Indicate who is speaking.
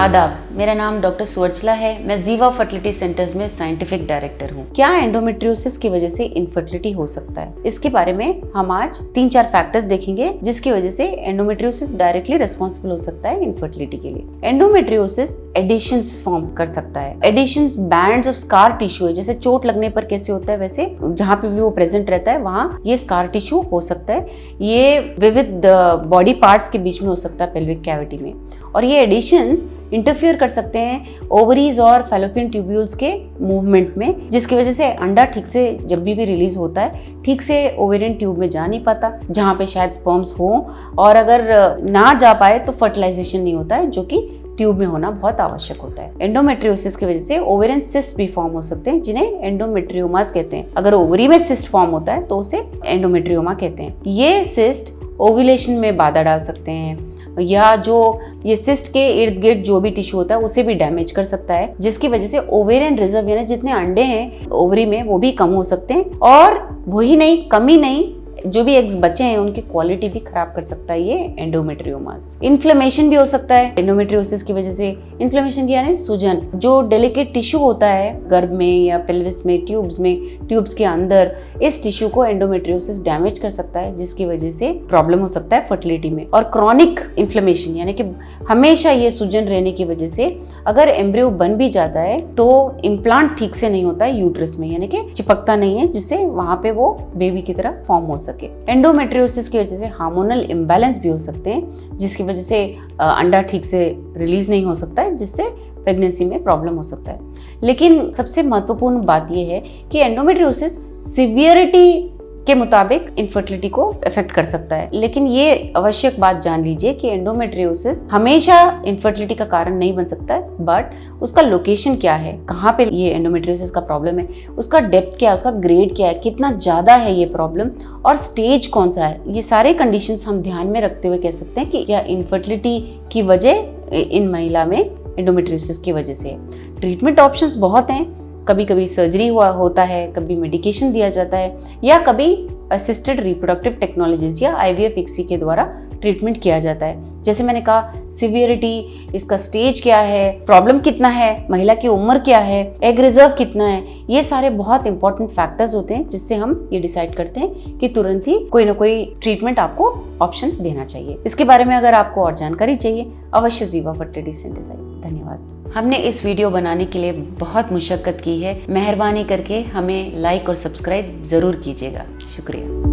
Speaker 1: आदाब, मेरा नाम डॉक्टर सुवर्चला है। मैं जीवा फर्टिलिटी सेंटर्स में साइंटिफिक डायरेक्टर हूँ। क्या एंडोमेट्रियोसिस की वजह से इनफर्टिलिटी हो सकता है, इसके बारे में हम आज 3-4 फैक्टर्स देखेंगे जिसकी वजह से एंडोमेट्रियोसिस डायरेक्टली रिस्पॉन्सिबल हो सकता है इनफर्टिलिटी के लिए। एंडोमेट्रियोसिस एडिशंस फॉर्म कर सकता है। Adhesions bands of scar tissue है, जैसे चोट लगने पर कैसे होता है वैसे जहाँ पे भी वो प्रेजेंट रहता है वहाँ ये स्कार टिश्यू हो सकता है। ये विविध बॉडी पार्ट्स के बीच में हो सकता है पेल्विक कैविटी में, और ये एडिशंस इंटरफियर कर सकते हैं ओवरीज और फैलोपियन ट्यूब्यूल्स के मूवमेंट में, जिसकी वजह से अंडा ठीक से जब भी रिलीज होता है ठीक से ओवेरियन ट्यूब में जा नहीं पाता जहाँ पे शायद स्पर्म्स हो, और अगर ना जा पाए तो फर्टिलाइजेशन नहीं होता है जो कि ट्यूब में होना बहुत आवश्यक होता है। एंडोमेट्रियोसिस की वजह से ओवेरियन सिस्ट भी फॉर्म हो सकते हैं जिन्हें एंडोमेट्रियोमास कहते हैं। अगर ओवरी में सिस्ट फॉर्म होता है तो उसे एंडोमेट्रियोमा कहते हैं। ये सिस्ट ओव्यूलेशन में बाधा डाल सकते हैं, या जो ये सिस्ट के इर्द गिर्द जो भी टिश्यू होता है उसे भी डैमेज कर सकता है, जिसकी वजह से ओवेरियन रिजर्व यानी जितने अंडे हैं ओवरी में वो भी कम हो सकते हैं, और वही नहीं कमी नहीं जो भी एग्स बचे हैं उनकी क्वालिटी भी खराब कर सकता है ये एंडोमेट्रियोमास। इन्फ्लेमेशन भी हो सकता है एंडोमेट्रियोसिस की वजह से। इन्फ्लेमेशन यानी सूजन, जो डेलिकेट टिश्यू होता है गर्भ में या पेल्विस में, ट्यूब्स के अंदर, इस टिश्यू को एंडोमेट्रियोसिस डैमेज कर सकता है जिसकी वजह से प्रॉब्लम हो सकता है फर्टिलिटी में। और क्रॉनिक इन्फ्लेमेशन यानी कि हमेशा ये सूजन रहने की वजह से अगर एम्ब्रियो बन भी जाता है तो इम्प्लांट ठीक से नहीं होता है यूट्रस में, यानी कि चिपकता नहीं है जिससे वहां पे वो बेबी की तरह फॉर्म हो सके। एंडोमेट्रियोसिस की वजह से हार्मोनल इम्बैलेंस भी हो सकते हैं जिसकी वजह से अंडा ठीक से रिलीज नहीं हो सकता है, जिससे प्रेगनेंसी में प्रॉब्लम हो सकता है। लेकिन सबसे महत्वपूर्ण बात यह है कि एंडोमेट्रियोसिस सिवियरिटी के मुताबिक इनफर्टिलिटी को अफेक्ट कर सकता है। लेकिन ये आवश्यक बात जान लीजिए कि एंडोमेट्रियोसिस हमेशा इनफर्टिलिटी का कारण नहीं बन सकता है, बट उसका लोकेशन क्या है, कहाँ पे ये एंडोमेट्रियोसिस का प्रॉब्लम है, उसका डेप्थ क्या है, उसका ग्रेड क्या है, कितना ज़्यादा है ये प्रॉब्लम, और स्टेज कौन सा है, ये सारे कंडीशंस हम ध्यान में रखते हुए कह सकते हैं कि क्या इनफर्टिलिटी की वजह इन महिला में एंडोमेट्रियोसिस की वजह से है। ट्रीटमेंट ऑप्शंस बहुत हैं, कभी कभी सर्जरी होता है, कभी मेडिकेशन दिया जाता है, या कभी असिस्टेड रिप्रोडक्टिव टेक्नोलॉजीज या IVF ICSI के द्वारा ट्रीटमेंट किया जाता है। जैसे मैंने कहा सिवियरिटी, इसका स्टेज क्या है, प्रॉब्लम कितना है, महिला की उम्र क्या है, एग रिजर्व कितना है, ये सारे बहुत इंपॉर्टेंट फैक्टर्स होते हैं जिससे हम ये डिसाइड करते हैं कि तुरंत ही कोई ना कोई ट्रीटमेंट आपको ऑप्शन देना चाहिए। इसके बारे में अगर आपको और जानकारी चाहिए अवश्य जीवा फर्टिलिटी सेंटर्स आइए। धन्यवाद। हमने इस वीडियो बनाने के लिए बहुत मुशक्कत की है, मेहरबानी करके हमें लाइक और सब्सक्राइब जरूर कीजिएगा। शुक्रिया।